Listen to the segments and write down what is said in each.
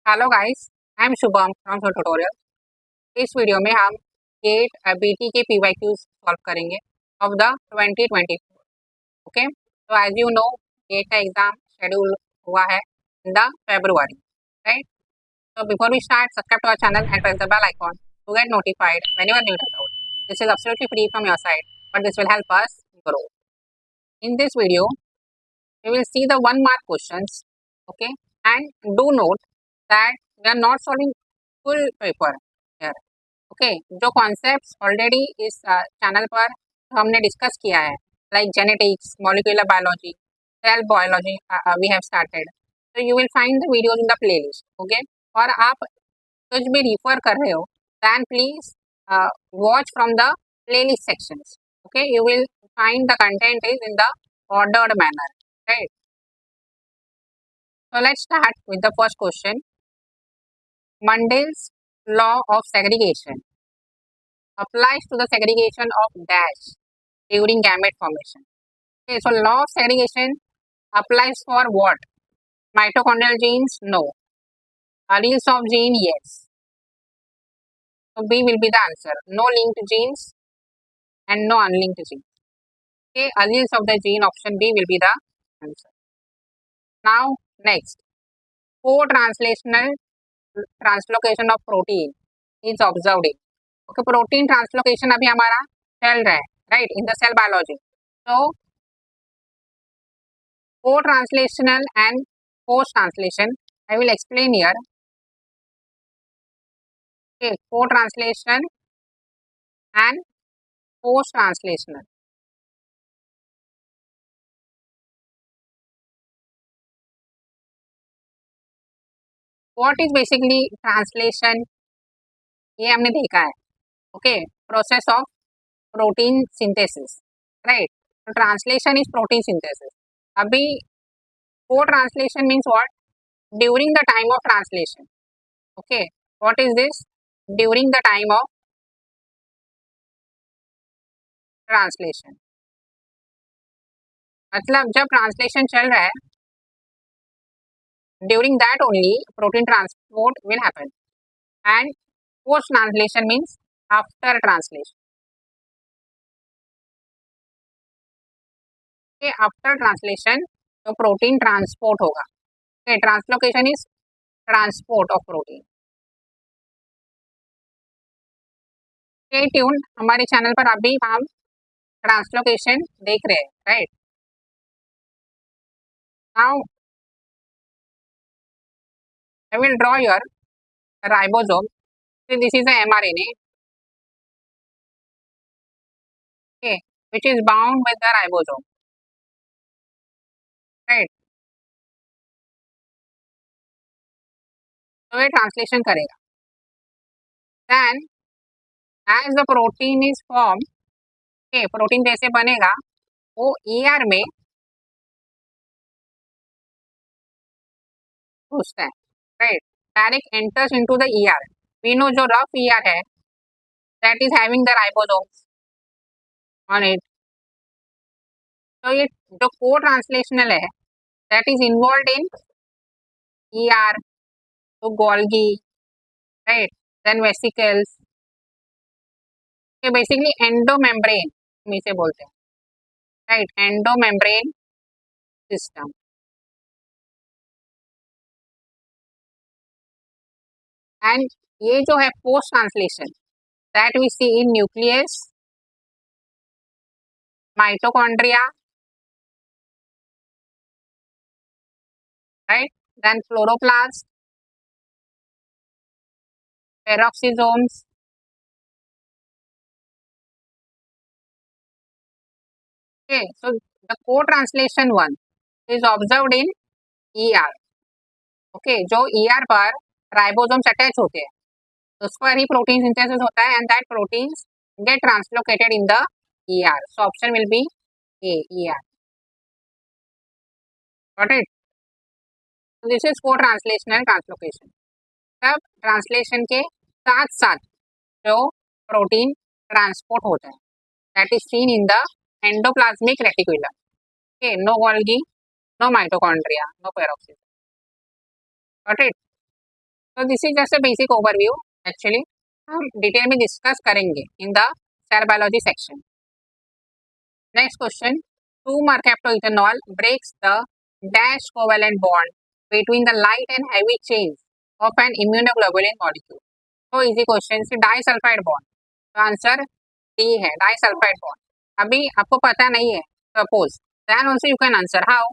Hello guys, I am Shubham from tutorial. इस video में हम गेट बीटी के पीवाईक्यूज सॉल्व करेंगे ऑफ द 2024। ओके, तो एज यू नो गेट का एग्जाम शेड्यूल हुआ है in the February, right? So before we start, subscribe to our channel and press the bell icon to get notified whenever new tutorial. This is absolutely free from your side, but this will help us grow. In this video, we will see the 1 mark questions, okay? And do note that we are not solving full paper here, okay? जो concepts already इस channel पर हमने discuss किया है, like genetics, molecular biology, cell biology, we have started. So you will find the videos in the playlist, okay? और आप कुछ भी refer कर रहे हो, then please watch from the playlist sections, okay? You will find the content is in the ordered manner, right? So let's start with the first question. Mendele's law of segregation applies to the segregation of dash during gamete formation. Okay, so law of segregation applies for what? Mitochondrial genes? No. Alleles of gene? Yes. So B will be the answer. No linked genes and no unlinked genes. Okay, alleles of the gene, option B will be the answer. Now next, co-translational translocation of protein is observed in. Okay, protein translocation अभी हमारा चल रहा है, right, in the cell biology. तो co translational and post translation I will explain here. Okay, co translation and post translational. What is basically translation, ये हमने देखा है. Okay, process of protein synthesis, right. तो ट्रांसलेशन इज प्रोटीन सिंथेसिस. अभी co translation means what? During the time of translation. Okay, what is this? During the time of translation. मतलब जब translation चल रहा है, during that only protein transport will happen. And post translation means after translation. के after translation तो protein transport होगा. Okay, translocation is transport of protein. Stay tuned, हमारे channel पर अभी हम ट्रांसलोकेशन देख रहे हैं, right. Now I will draw your ribosome. So this is the mRNA, okay, which is bound with the ribosome, right. तो ये ट्रांसलेशन करेगा. Then as the protein is formed, okay, protein जैसे बनेगा वो ER में घुसता है, right. Direct enters into the ER. We know जो रफ ER है that is having the ribosomes on it. तो ये जो को ट्रांसलेशनल है that is involved in ER, तो गोल्गी, राइट, देन वेसिकल्स, ये बेसिकली एंडोमेम्ब्रेन हम इसे बोलते हैं, राइट, एंडोमेम्ब्रेन सिस्टम. एंड ये जो है post translation that we see in nucleus, mitochondria, right, then chloroplast, peroxisomes. Okay, so the co-translation one is observed in ER. Okay, जो ER पर राइबोसोम्स अटैच होते हैं उस पर ही प्रोटीन सिंथेसिस होता है and that proteins get translocated in the ER. So option will be A, ER. Got it? So this is co-translational translocation. तब ट्रांसलेशन के साथ साथ जो प्रोटीन ट्रांसपोर्ट होता है that is seen in the endoplasmic reticulum. Okay, no Golgi, no mitochondria, no peroxisome. Got it? तो this is just a basic overview. Actually हम detail में डिस्कस करेंगे in the cell biology section. Next question, 2-mercaptoethanol breaks the dash covalent bond between the light and heavy chains of an immunoglobulin molecule। तो easy question से disulphide bond, तो answer D है disulphide bond. अभी आपको पता नहीं है suppose, then also you can answer how,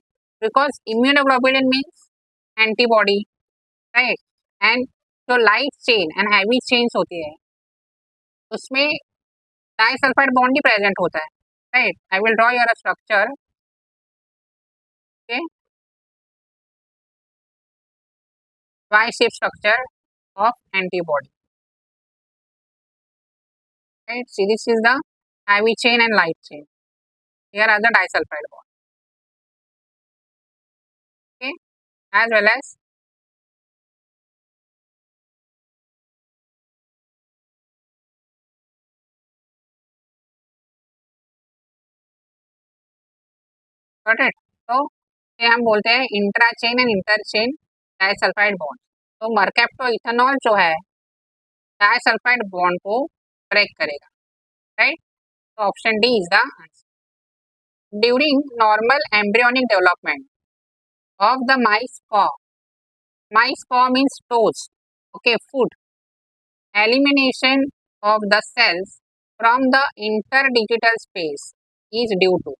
because immunoglobulin means antibody, right, and जो light chain and heavy chains होती है उसमें डाइसल्फाइड बॉन्ड ही प्रेजेंट होता है, right. I will draw your structure, okay, Y shape structure of antibody, right? See, this is the heavy chain and light chain. Here are the disulfide bond, okay, as well as got it। तो ये हम बोलते हैं intra chain and inter chain disulphide bond. तो mercapto ethanol जो है disulphide bond को break करेगा, राइट। तो option D is the answer. During normal embryonic development of the mice paw means toes, okay, foot, elimination of the cells from the interdigital space is due to,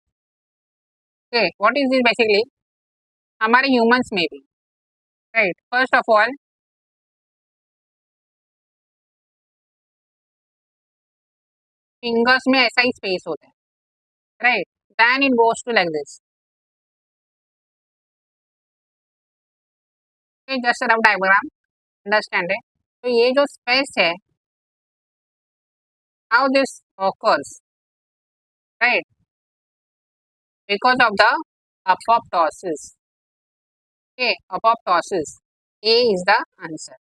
okay, what is this basically, हमारे humans में भी, right, first of all fingers में ऐसा ही space होता है, right, then it goes to like this, okay, just a rough diagram, understand it। तो ये जो space है, how this occurs, right, because of the apoptosis, okay, apoptosis, A is the answer।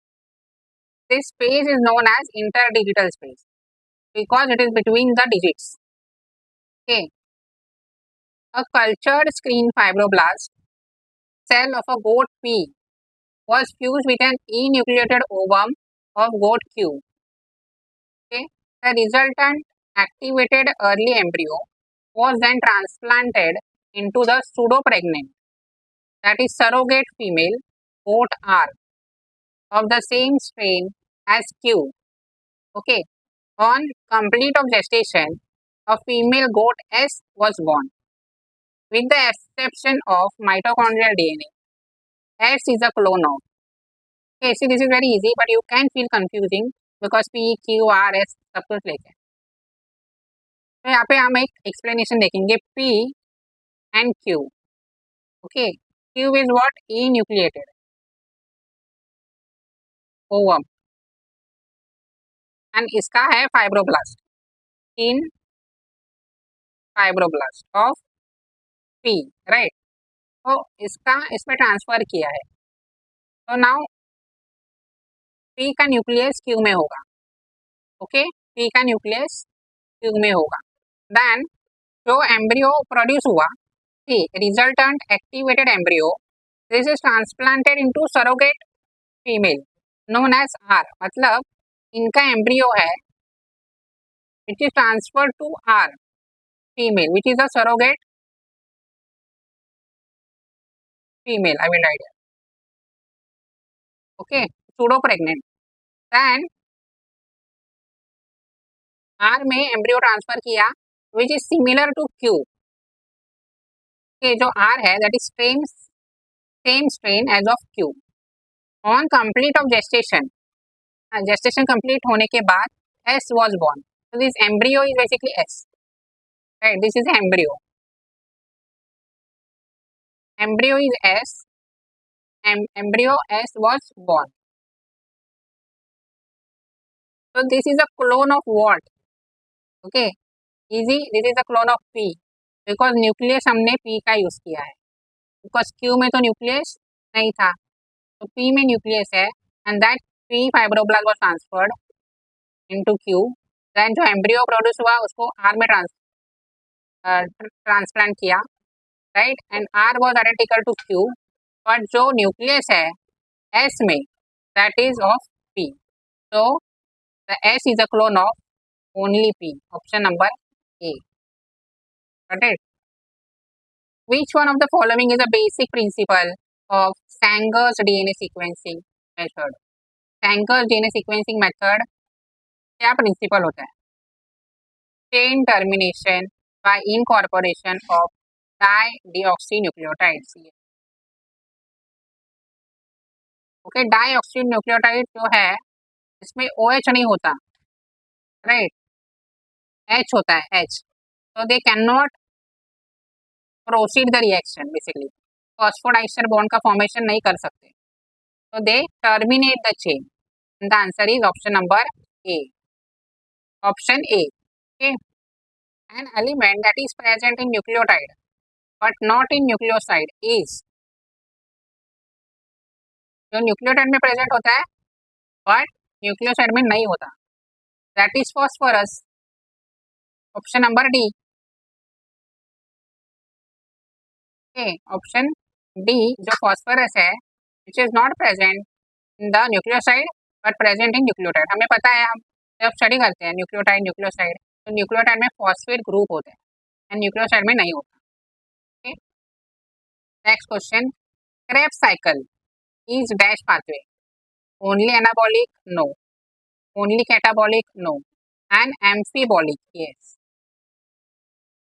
This space is known as interdigital space because it is between the digits, okay। A cultured screen fibroblast cell of a goat P was fused with an enucleated ovum of goat Q, okay। The resultant activated early embryo was then transplanted into the pseudo-pregnant, that is surrogate female goat R of the same strain as Q, okay। On complete of gestation, a female goat S was born. With the exception of mitochondrial DNA, S is a clone of. Okay, see, this is very easy, but you can feel confusing because P, Q, R, S सब कुछ लेके हैं। तो यहाँ पे हम एक explanation देखेंगे P and Q, okay। Q is what? Enucleated ovum, and इसका है fibroblast, in fibroblast of P, right। तो इसका इसमें ट्रांसफर किया है, तो नाउ P का न्यूक्लियस Q में होगा, ओके, P का न्यूक्लियस Q में होगा। देन जो एम्ब्रियो प्रोड्यूस हुआ, see resultant activated embryo, this is transplanted into surrogate female known as R, मतलब इनका एम्ब्रियो है which is transferred to R female which is a surrogate female, I will write, okay, pseudo pregnant. Then R में embryo transfer किया which is similar to Q, जो are है that is same strain as of Q. On complete of gestation, gestation complete होने के बाद S was born, so this embryo is basically S, right, this is embryo is S, embryo S was born, so this is a clone of what, okay, easy, this is a clone of P because nucleus हमने P का use किया है, because Q में तो nucleus नहीं था, तो P में न्यूक्लियस है, and that P fibroblast was transferred into Q, then जो एम्ब्रियो प्रोड्यूस हुआ उसको R में ट्रांसप्लांट किया, right, and R was identical to Q, but जो न्यूक्लियस है S में that is of P. So the S is a clone of only P. Option number A. Got it? Which one of the following is a basic principle of Sanger's DNA sequencing method? Sanger's DNA sequencing method क्या principle होता है? Chain termination by incorporation of dideoxynucleotides. Okay, dideoxynucleotide जो है इसमें OH नहीं होता, right, H होता है, H. So they cannot proceed the reaction basically. Phosphodiester bond का formation नहीं कर सकते. So they terminate the chain. And the answer is option number A. Option A. Okay. An element that is present in nucleotide but not in nucleoside is, जो nucleotide में present होता है but nucleoside में नहीं होता, that is phosphorus. Option number D. Option D जो phosphorus है which is not present in the nucleoside but present in nucleotide. हमें पता है, हम जब स्टडी करते हैं न्यूक्लियोटाइड न्यूक्लियोसाइड, तो न्यूक्लियोटाइड में फॉस्फेट ग्रुप होते हैं एंड न्यूक्लियोसाइड में नहीं होता. Next question. Krebs cycle is dash pathway. Only anabolic? No. Only catabolic? No. And amphibolic? Yes.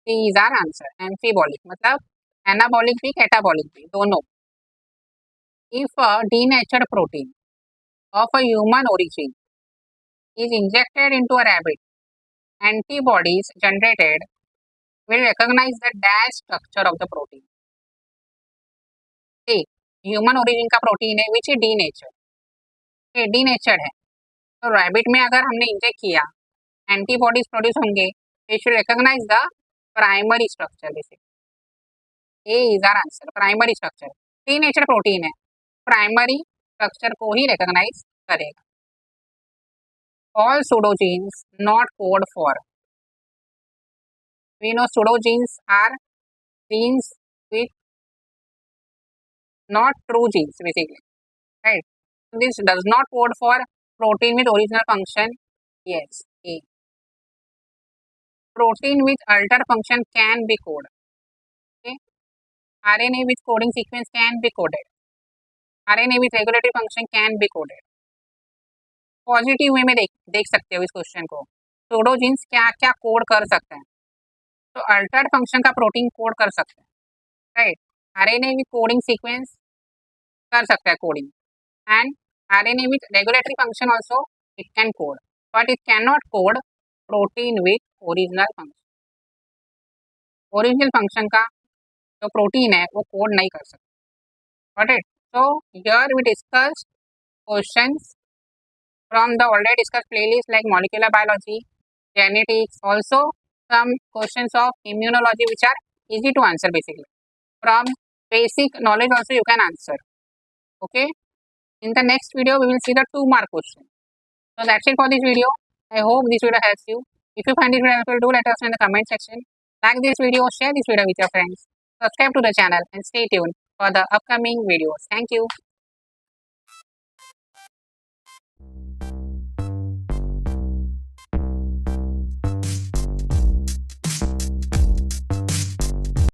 These are answer. Amphibolic मतलब anabolic भी catabolic भी दोनों. If a denatured protein of a human origin is injected into a rabbit, antibodies generated will recognize the dash structure of the protein. See, human origin का protein है which is denatured, denatured है. तो rabbit में अगर हमने inject किया, antibodies produce होंगे, which will recognise the primary structure. Basically A is our answer. Primary structure, denatured protein है, प्राइमरी स्ट्रक्चर को ही रिकॉग्नाइज करेगा. All pseudogenes not code for. We know pseudogenes are genes with not true genes basically, right? This does not code for protein with original function. Yes, A. Protein with alter function can be coded. Okay, RNA with coding sequence can be coded. RNA with regulatory function can be coded. Positive way में देख सकते हो इस question को. सूडोजीन्स क्या क्या code कर सकते हैं? तो अल्टर्ड फंक्शन का प्रोटीन कोड कर सकते हैं, right. RNA with coding sequence कर सकता है coding, and RNA with regulatory function also it can code, but it cannot code protein with original function. Original function का जो प्रोटीन है वो कोड नहीं कर सकता. Got it? So here we discussed questions from the already discussed playlist like molecular biology, genetics, also some questions of immunology which are easy to answer basically. From basic knowledge also you can answer. Okay. In the next video we will see the 2 mark question. So that's it for this video. I hope this video helps you. If you find it helpful, do let us know in the comment section. Like this video, share this video with your friends. Subscribe to the channel and stay tuned for the upcoming videos. Thank you.